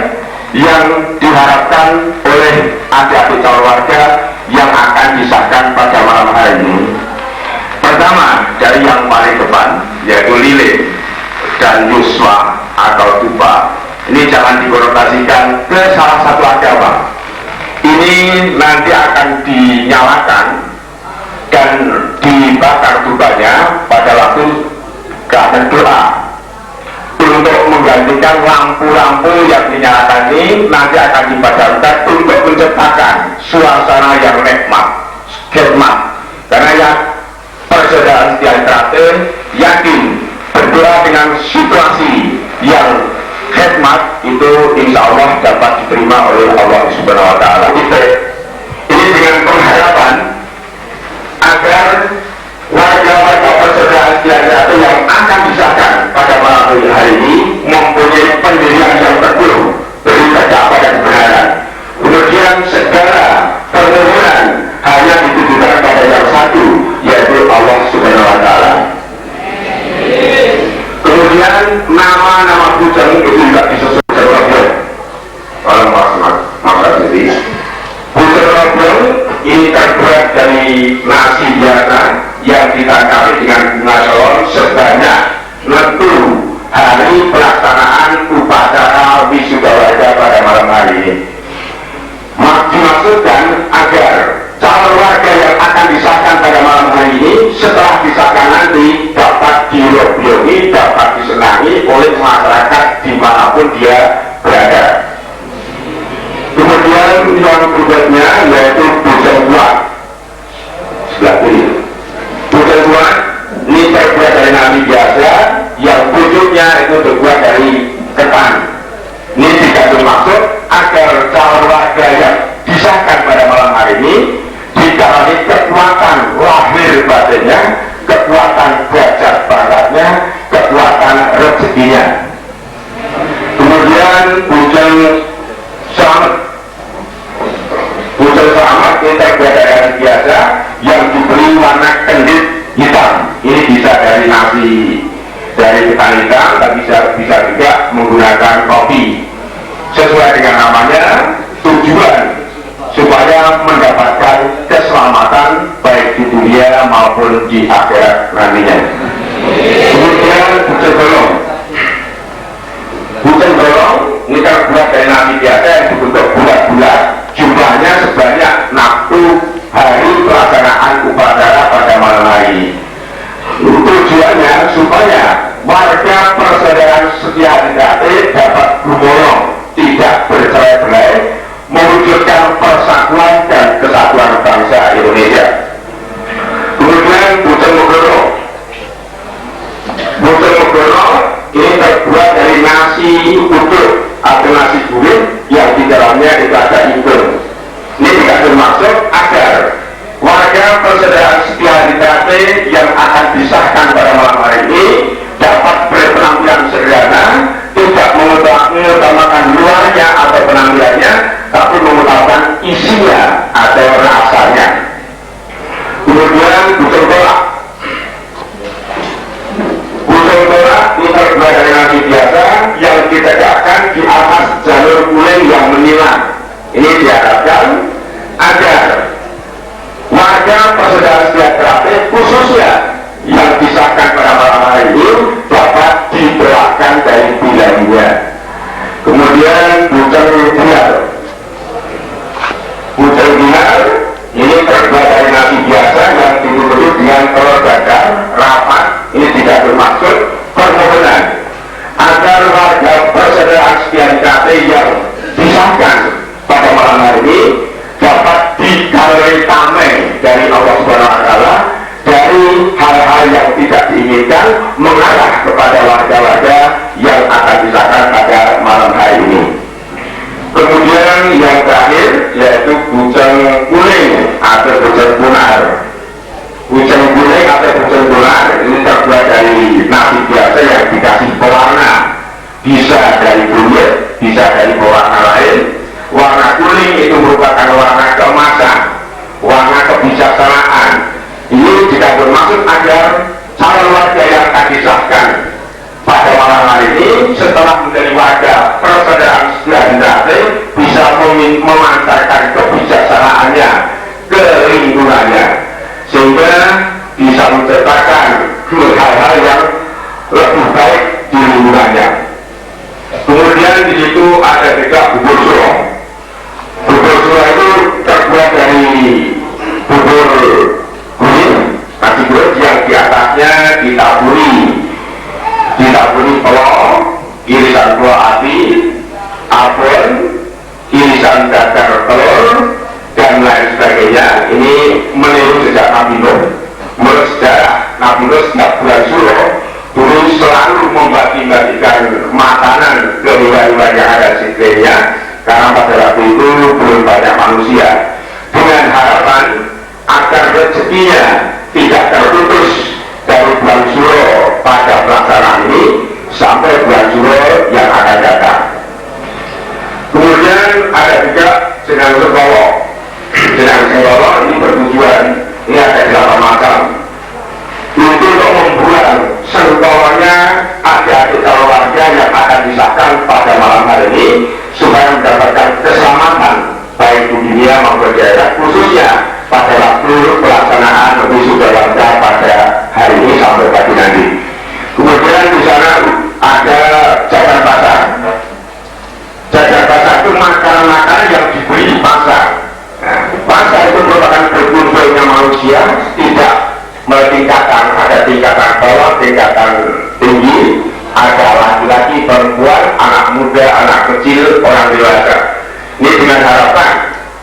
yang diharapkan oleh adik-adik calon warga yang akan disahkan pada malam hari ini. Pertama, dari yang paling depan, yaitu lilin dan yuswa atau dupa. Ini jangan dikonotasikan ke salah satu agama. Ini nanti akan dinyalakan dan dibakar dupanya pada waktu keadaan doa, untuk menggantikan lampu-lampu yang dinyalakan ini nanti akan dipadamkan untuk menciptakan suasana yang nikmat, khidmat. Karena yang Persaudaraan Setia Trate yakin berdoa dengan situasi yang khidmat itu insya Allah dapat diterima oleh Allah Subhanahu wa Ta'ala. Ini dengan pengharapan agar warga-warga Persaudaraan Setia Trate yang akan disahkan pada malam hari ini mempunyai pendirian yang teguh beri kedakwah dan kebenaran. Kemudian segala permohonan hanya ditujukan pada yang satu, yaitu Allah Subhanahu wa Ta'ala. Kemudian nama-nama bujang itu juga disusun oleh masyarakat sendiri. Bujang roblong ini terbuat dari nasi biasa yang ditangkap dengan bunga telur sebanyak 60 hari pelaksanaan upacara wisuda warga pada malam hari ini. Dimaksudkan agar calon warga yang akan disahkan pada malam hari ini setelah disahkan nanti dapat dirobyongi, dapat disenangi oleh masyarakat dimanapun dia berada. Kemudian yang berikutnya yaitu bujang buat sebelah kiri. Bujang buat ini terbuat dari nasi biasa yang wujudnya itu terbuat dari ketan. Ini dikandung maksud agar calon warga yang disahkan pada malam hari ini dikalami kekuatan lahir batinnya, kekuatan belajar baratnya, kekuatan dari sanita, dan bisa juga menggunakan kopi. Sesuai dengan namanya, tujuan supaya mendapatkan keselamatan baik di dunia maupun di akhirat nantinya. Kemudian buceng golong. Buceng golong ini terbuat dari nasi biasa yang dibentuk bulat-bulat, jumlahnya sebanyak 60 hari pelaksanaan upacara pada malam hari. Tujuannya supaya warga persaudaraan Setia Trate dapat gumulong, tidak bercerai-berai, mewujudkan persatuan dan kesatuan bangsa Indonesia. Kemudian buceng megoro. Buceng megoro ini terbuat dari nasi uduk atau nasi gurih yang di dalamnya itu ada ingkung. Ini tidak bermaksud agar warga persaudaraan Setia Trate yang akan disahkan pada malam hari ini dapat berpenampilan sederhana, tidak mengutamakan luarnya atau penampilannya, tapi mengutamakan isinya atau rasanya. Kemudian buceng tolak. Buceng tolak ini terbuat dari nasi biasa yang ditegakkan di atas jalur kuning yang menyilang. Ini diharapkan agar warga persaudaraan Setia Trate khususnya yang disahkan pada malam hari ini dapat diberakkan dari bilangnya. Kemudian buceng binar. Buceng binar ini terbuat dari nasi biasa yang ditutupi dengan telur dadar rapat. Ini tidak bermaksud permohonan agar warga persaudaraan Setia Trate yang disahkan pada malam hari ini dapat digaleri tameng dari Allah Subhanahu wa Ta'ala dari hal-hal yang tidak diinginkan mengarah kepada warga-warga yang akan disahkan pada malam hari ini. Kemudian yang terakhir yaitu buceng kuning atau buceng punar. Buceng kuning atau buceng punar ini terbuat dari nasi biasa yang dikasih pewarna, bisa dari kunyit, bisa dari pewarna lain. Warna kuning itu merupakan warna keemasan, warna kebijaksanaan. Ini tidak bermaksud agar calon warga yang akan disahkan pada malam hari ini setelah menjadi warga persaudaraan Setia Trate bisa memancarkan kebijaksanaannya ke lingkungannya, sehingga bisa menciptakan hal-hal yang lebih baik di lingkungannya. Kemudian di situ ada juga bubur suro. Bubur suro itu terbuat dari bubur kuning, nasi kuning yang di atasnya ditaburi telur, irisan buah ati, abon, irisan dadar telur, dan lain sebagainya. Ini meniru sejak Nabi Nuh. Menurut sejarah, Nabi Nuh setiap bulan Suro dulu selalu membagi-bagikan makanan ke wilayah-wilayah yang ada di sekelilingnya, karena pada waktu itu belum banyak manusia, dengan harapan agar rezekinya tidak terputus dari bulan Suro pada pelaksanaan ini sampai bulan Suro yang akan datang. Kemudian ada juga jenang sengkowo. Jenang sengkowo ini bertujuan, ini ada 8 macam. Itu untuk membuang sengkowonya adik-adik keluarga yang akan disahkan pada malam hari ini supaya mendapatkan keselamatan baik di dunia maupun di akhirat, khususnya pada waktu pelaksanaan wisuda warga pada hari ini sampai pagi nanti. Kemudian di sana ada jajan pasar. Jajan pasar itu makanan-makanan yang dibeli di pasar. Nah, pasar itu merupakan berkumpulnya manusia, tidak tingkatan, ada tingkatan bawah, tingkatan tinggi, ada laki-laki, perempuan, anak muda, anak kecil, orang dewasa. Ini dengan harapan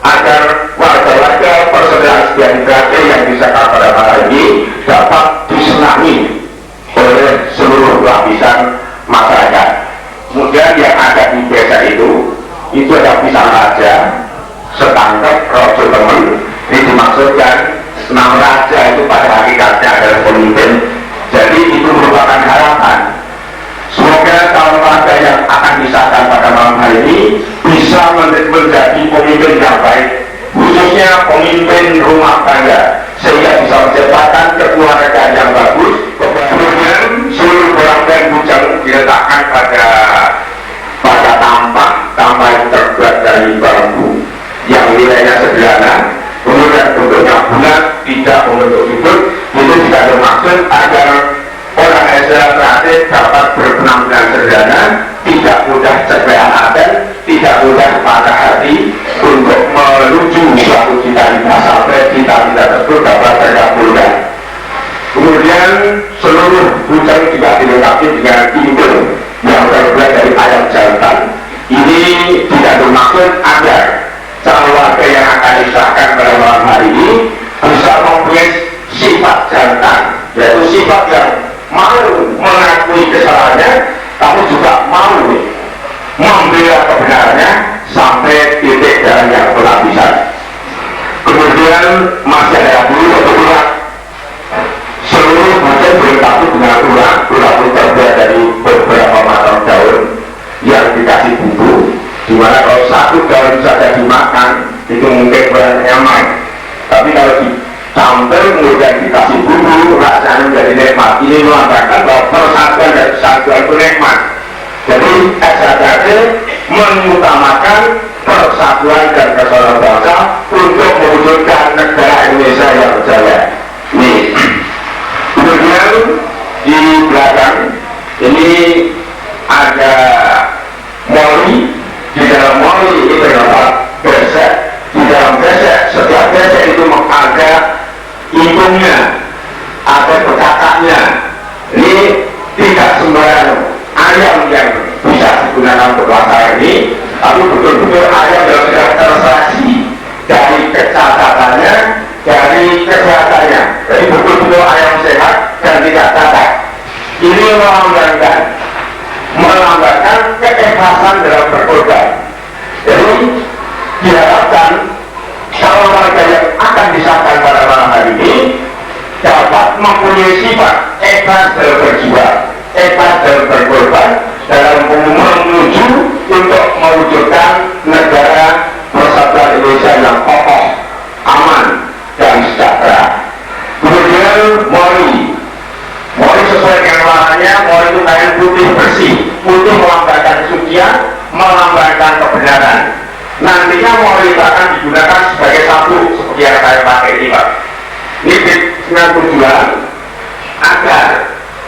agar warga-warga persaudaraan Setia Trate yang disahkan pada malam ini dapat disenangi oleh seluruh lapisan masyarakat. Kemudian yang ada di desa itu ada pisang raja, setangkep, rojo temen. Ini dimaksudkan 6 raja itu pada hakikatnya adalah pemimpin. Jadi itu merupakan harapan semoga calon warga yang akan disahkan pada malam hari ini bisa menjadi pemimpin yang baik, khususnya pemimpin rumah tangga, sehingga bisa menciptakan keluarga yang bagus. Kemudian seluruh orang dan Trate dapat berpenampilan sederhana, tidak mudah cepean aten, tidak mudah patah hati untuk menuju suatu cita-cita sampai cita-cita tersebut dapat terkabulkan. Kemudian seluruh bujang juga dilengkapi dengan timbel yang terbuat dari ayam jantan. Ini tidak bermaksud agar calon warga yang akan disahkan pada malam hari ini bisa mempunyai sifat jantan, yaitu sifat yang mau mengakui kesalahannya, tapi juga mau membela kebenarannya sampai titik darah yang penghabisan. Kemudian masih ada dulu untuk seluruh bujang dilengkapi dengan tulang terbuat dari beberapa macam daun yang dikasih bumbu, dimana kalau satu daun saja dimakan itu mungkin kurang nyaman, tapi kalau dicampur kemudian dikasih bumbu rasanya menjadi nikmat. Ini melambangkan bahwa persatuan dan kesatuan itu nikmat. Jadi SHKT mengutamakan persatuan dan kesatuan bangsa untuk mewujudkan negara Indonesia yang berjaya. Nih, kemudian di belakang ini ada moli. Di dalam moli ini terdapat besek. Di dalam besek, setiap besek itu ada impungnya, ada bercakapnya. Ini tidak sembarang ayam yang bisa digunakan untuk acara ini, tapi betul-betul ayam yang sudah terseleksi dari kecakapannya, dari kesehatannya. Jadi betul-betul ayam sehat dan tidak cacat. Ini melambangkan keikhlasan dalam berkorban. Jadi diharapkan calon warga yang akan disahkan pada malam hari ini dapat mempunyai sifat ikhlas dalam berjuang, ikhlas dalam berkorban, dalam menuju untuk mewujudkan negara persatuan Indonesia yang kokoh, aman, dan sejahtera. Kemudian mori sesuai dengan warnanya, mori itu kain putih bersih, putih melambangkan kesucian, melambangkan kebenaran. Nantinya mori itu akan digunakan sebagai sabuk seperti yang saya pakai ini, Pak. Ini dengan tujuan agar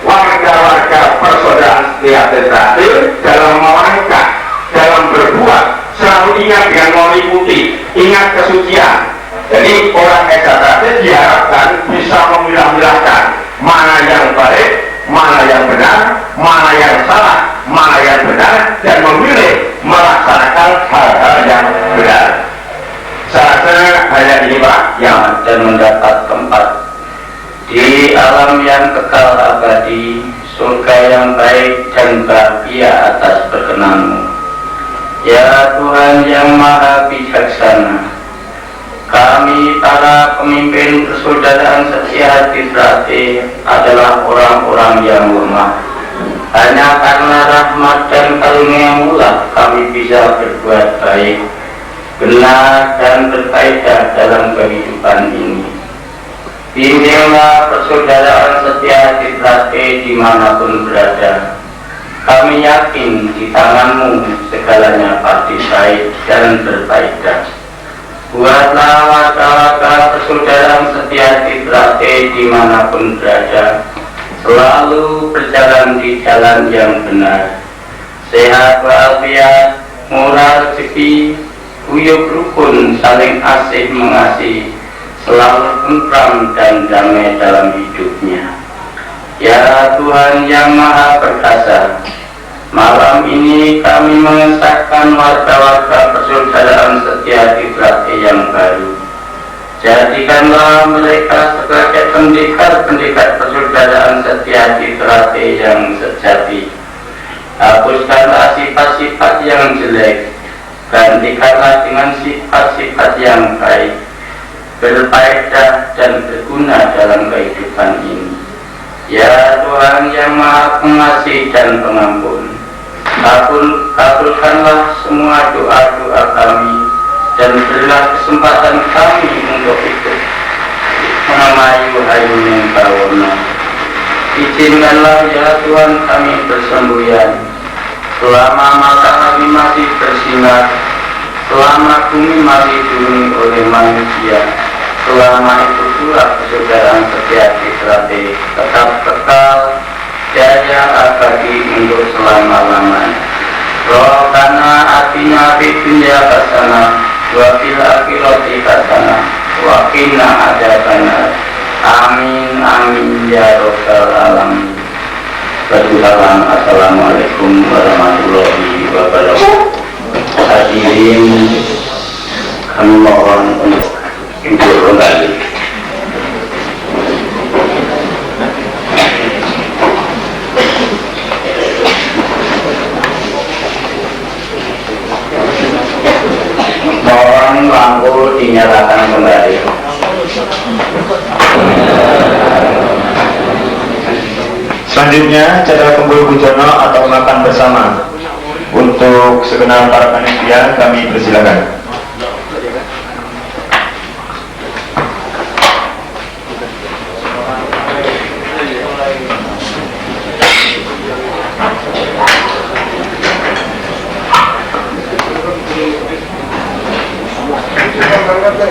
warga-warga persaudaraan setia terakhir dalam melangkah, dalam berbuat selalu ingat dengan mori putih, ingat kesucian. Jadi orang SHKT diharapkan bisa memilah-milahkan mana yang baik, mana yang benar, mana yang salah, mana yang benar, dan memilih melaksanakan hal-hal yang benar. Saya rasa hanya ini, Pak, yang dan mendapat tempat di alam yang kekal abadi, surga yang baik dan bahagia atas berkenanmu. Ya Tuhan yang maha bijaksana, kami para pemimpin persaudaraan setia hati Trate adalah orang-orang yang lemah. Hanya karena rahmat dan karunia-Mu lah kami bisa berbuat baik, benar dan berfaedah dalam kehidupan ini. Bimbinglah persaudaraan setia hati Trate dimanapun berada. Kami yakin di tangan-Mu segalanya pasti baik dan berfaedah. Buatlah warga-warga persaudaraan setia hati Trate dimanapun berada selalu berjalan di jalan yang benar, sehat walafiat, murah rezeki, guyup rukun, saling asih mengasihi, selalu tentram dan damai dalam hidupnya. Ya Tuhan yang maha perkasa, malam ini kami mengesahkan warga-warga persaudaraan setia hati Trate yang baru. Jadikanlah mereka sebagai pendekar-pendekar persaudaraan setia hati Trate yang sejati. Hapuskanlah sifat-sifat yang jelek, gantikanlah dengan sifat-sifat yang baik, berfaedah dan berguna dalam kehidupan ini. Ya Tuhan yang maha pengasih dan pengampun, kabulkanlah semua doa-doa kami dan berilah kesempatan kami untuk ikut mengayu-ayuning bawana. Izinkanlah ya Tuhan kami bersemboyan selama matahari masih bersinar, selama bumi masih dihuni oleh manusia. Selama itu pula persaudaraan setia hati Trate tetap kekal jaya abadi untuk selama-lamanya. Rohana atina fid dunya hasanah wa fil akhirati hasanah wa qina adzabannar. Amin amin ya rabbal alamin. Assalamualaikum warahmatullahi wabarakatuh. Hadirin, kami mohon untuk tidur kembali. Mohon lampu dinyalakan kembali. Selanjutnya cara kumpul bujono atau makan bersama. Untuk segenap para panitia kami persilakan.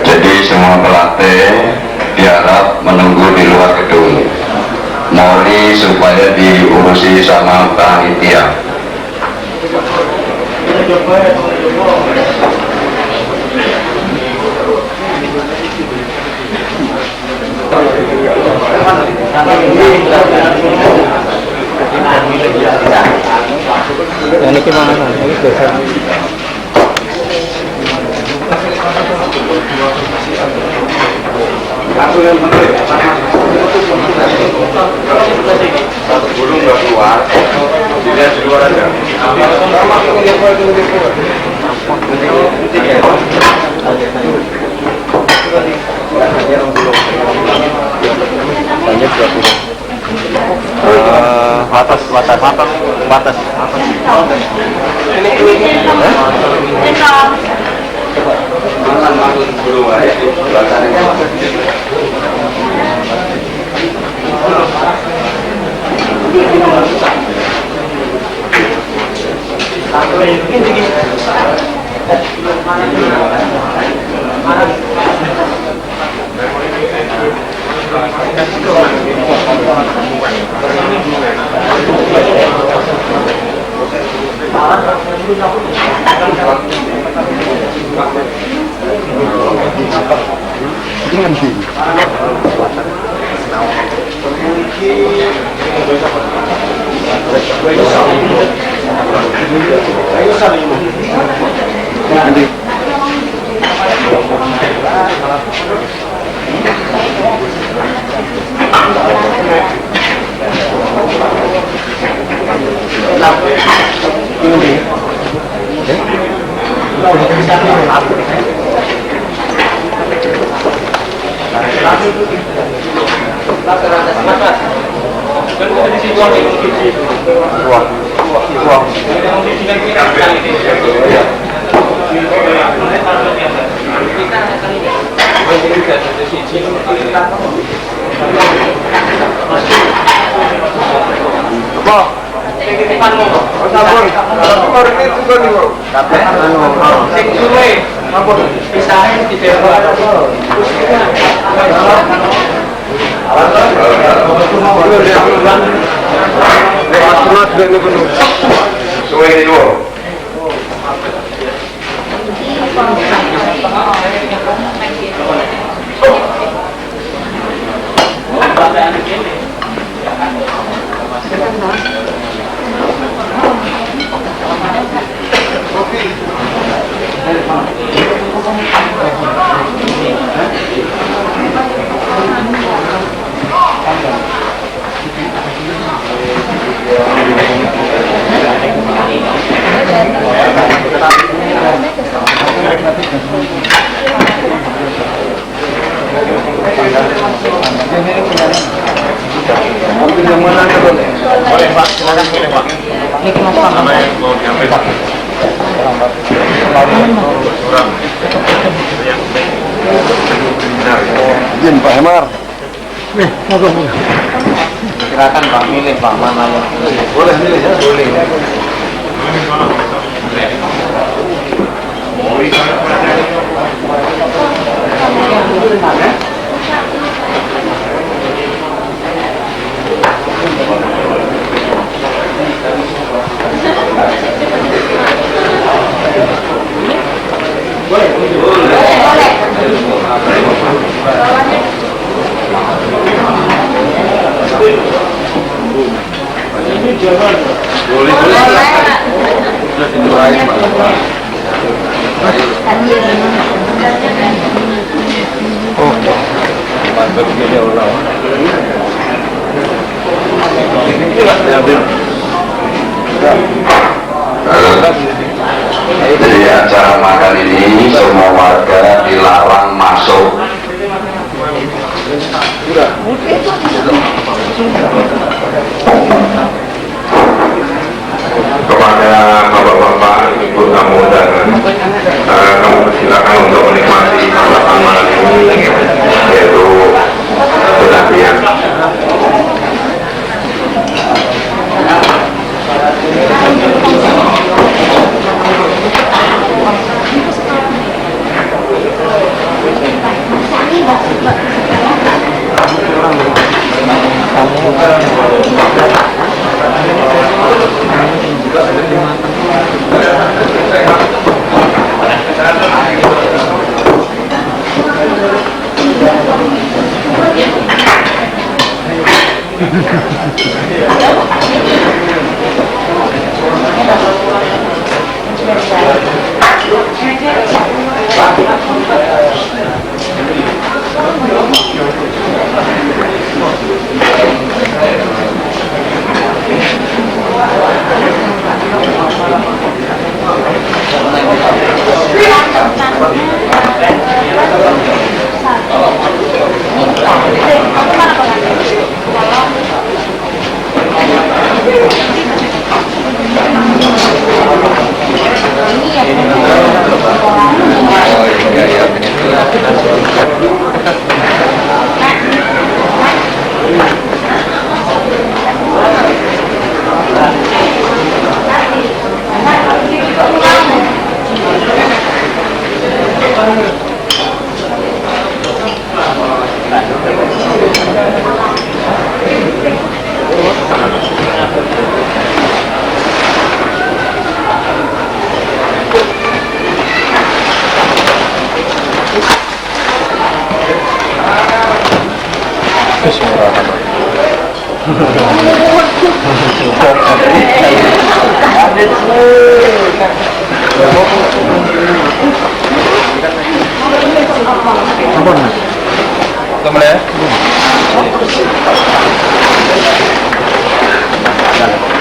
Jadi semua pelatih diharap menunggu di luar gedung. Mohon supaya diurusi sama panitia. Ini gimana? Ini biasa. Belum nggak keluar, dilihat di luar aja. Batas. Izin Pak Hemar. Silakan Pak, milih Pak mana yang Boleh milih ya? Boleh. Jadi acara makan ini semua warga dilarang masuk. Kepada bapak-bapak, ibu tamu undangan, kami persilakan untuk menikmati masakan malam ini, yaitu penantian.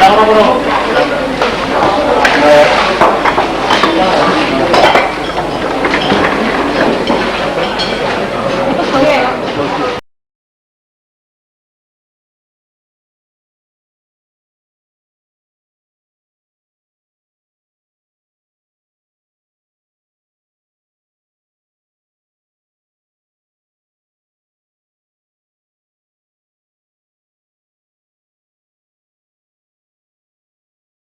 Ampun.